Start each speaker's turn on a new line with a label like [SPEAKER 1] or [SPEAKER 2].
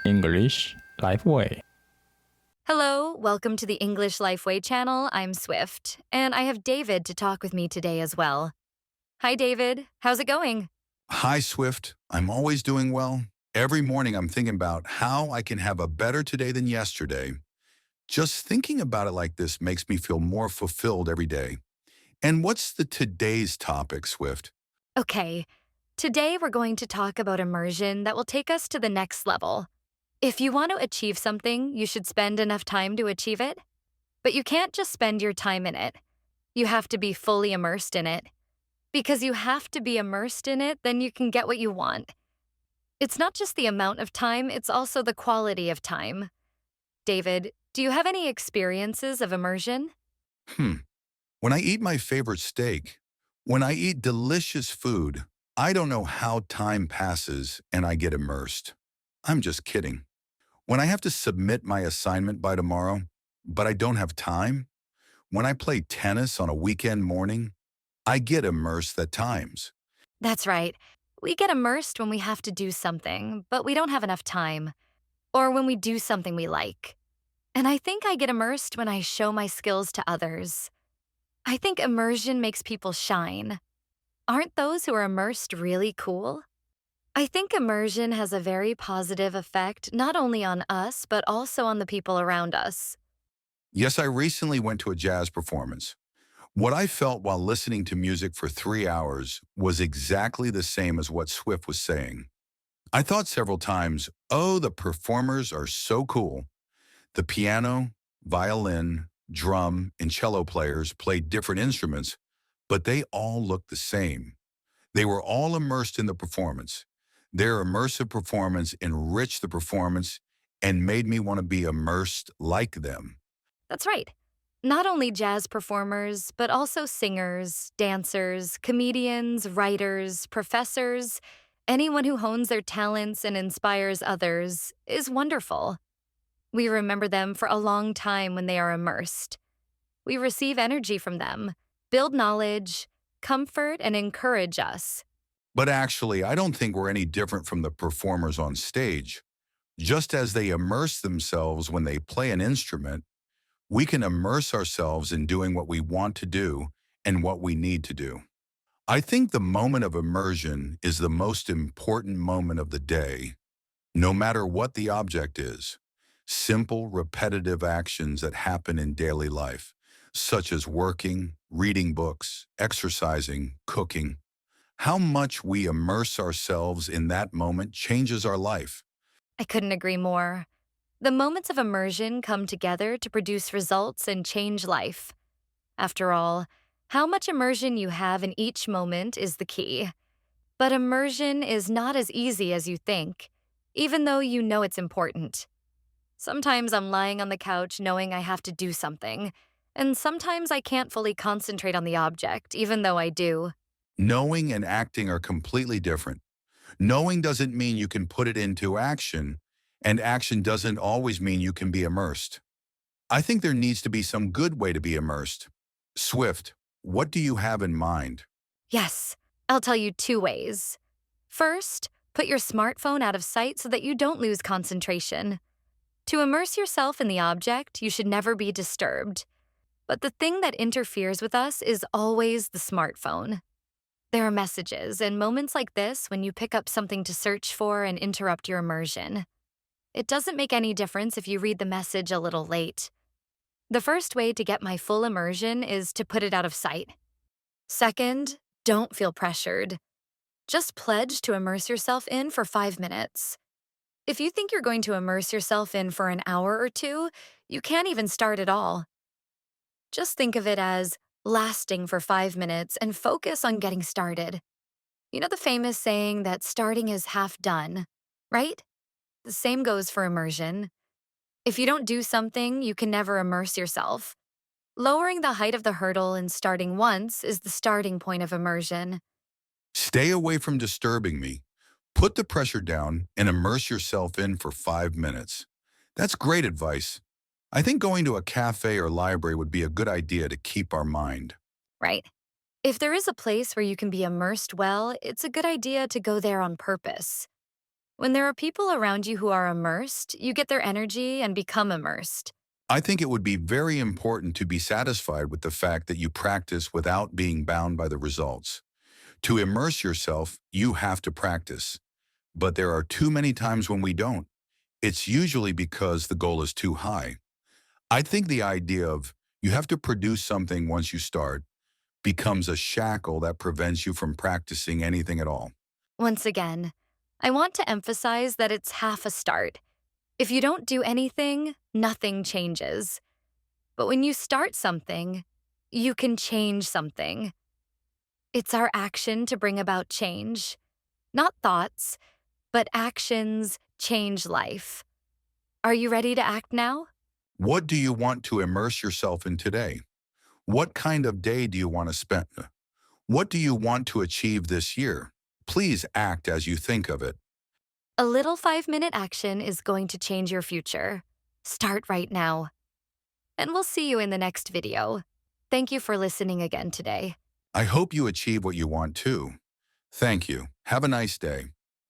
[SPEAKER 1] English Lifeway.
[SPEAKER 2] Hello, welcome to the English Lifeway channel. I'm Swift, and I have David to talk with me today as well. Hi, David. How's it going?
[SPEAKER 3] Hi, Swift. I'm always doing well. Every morning I'm thinking about how I can have a better today than yesterday. Just thinking about it like this makes me feel more fulfilled every day. And what's the today's topic, Swift?
[SPEAKER 2] Okay, today we're going to talk about immersion that will take us to the next level. If you want to achieve something, you should spend enough time to achieve it. But you can't just spend your time in it. You have to be fully immersed in it. Because you have to be immersed in it, then you can get what you want. It's not just the amount of time, it's also the quality of time. David, do you have any experiences of immersion?
[SPEAKER 3] Hmm. When I eat my favorite steak, when I eat delicious food, I don't know how time passes and I get immersed. I'm just kidding. When I have to submit my assignment by tomorrow, but I don't have time, when I play tennis on a weekend morning, I get immersed at times.
[SPEAKER 2] That's right. We get immersed when we have to do something, but we don't have enough time. Or when we do something we like. And I think I get immersed when I show my skills to others. I think immersion makes people shine. Aren't those who are immersed really cool? I think immersion has a very positive effect not only on us, but also on the people around us.
[SPEAKER 3] Yes, I recently went to a jazz performance. What I felt while listening to music for 3 hours was exactly the same as what Swift was saying. I thought several times, oh, the performers are so cool. The piano, violin, drum, and cello players played different instruments, but they all looked the same. They were all immersed in the performance. Their immersive performance enriched the performance and made me want to be immersed like them.
[SPEAKER 2] That's right. Not only jazz performers, but also singers, dancers, comedians, writers, professors, anyone who hones their talents and inspires others is wonderful. We remember them for a long time when they are immersed. We receive energy from them, build knowledge, comfort, and encourage us.
[SPEAKER 3] But actually, I don't think we're any different from the performers on stage. Just as they immerse themselves when they play an instrument, we can immerse ourselves in doing what we want to do and what we need to do. I think the moment of immersion is the most important moment of the day, no matter what the object is. Simple, repetitive actions that happen in daily life, such as working, reading books, exercising, cooking. How much we immerse ourselves in that moment changes our life.
[SPEAKER 2] I couldn't agree more. The moments of immersion come together to produce results and change life. After all, how much immersion you have in each moment is the key. But immersion is not as easy as you think, even though you know it's important. Sometimes I'm lying on the couch knowing I have to do something, and sometimes I can't fully concentrate on the object, even though I do.
[SPEAKER 3] Knowing and acting are completely different. Knowing doesn't mean you can put it into action, and action doesn't always mean you can be immersed. I think there needs to be some good way to be immersed. Swift, what do you have in mind?
[SPEAKER 2] Yes, I'll tell you 2 ways. First, put your smartphone out of sight so that you don't lose concentration. To immerse yourself in the object, you should never be disturbed. But the thing that interferes with us is always the smartphone. There are messages and moments like this when you pick up something to search for and interrupt your immersion. It doesn't make any difference if you read the message a little late. The first way to get my full immersion is to put it out of sight. Second, don't feel pressured. Just pledge to immerse yourself in for 5 minutes. If you think you're going to immerse yourself in for an hour or two, you can't even start at all. Just think of it as lasting for 5 minutes and focus on getting started. You know the famous saying that starting is half done, right? The same goes for immersion. If you don't do something, you can never immerse yourself. Lowering the height of the hurdle and starting once is the starting point of immersion.
[SPEAKER 3] Stay away from disturbing me. Put the pressure down and immerse yourself in for 5 minutes. That's great advice. I think going to a cafe or library would be a good idea to keep our mind.
[SPEAKER 2] Right. If there is a place where you can be immersed well, it's a good idea to go there on purpose. When there are people around you who are immersed, you get their energy and become immersed.
[SPEAKER 3] I think it would be very important to be satisfied with the fact that you practice without being bound by the results. To immerse yourself, you have to practice. But there are too many times when we don't. It's usually because the goal is too high. I think the idea of you have to produce something once you start becomes a shackle that prevents you from practicing anything at all.
[SPEAKER 2] Once again, I want to emphasize that it's half a start. If you don't do anything, nothing changes. But when you start something, you can change something. It's our action to bring about change. Not thoughts, but actions change life. Are you ready to act now?
[SPEAKER 3] What do you want to immerse yourself in today? What kind of day do you want to spend? What do you want to achieve this year? Please act as you think of it.
[SPEAKER 2] A little 5-minute action is going to change your future. Start right now. And we'll see you in the next video. Thank you for listening again today.
[SPEAKER 3] I hope you achieve what you want too. Thank you. Have a nice day.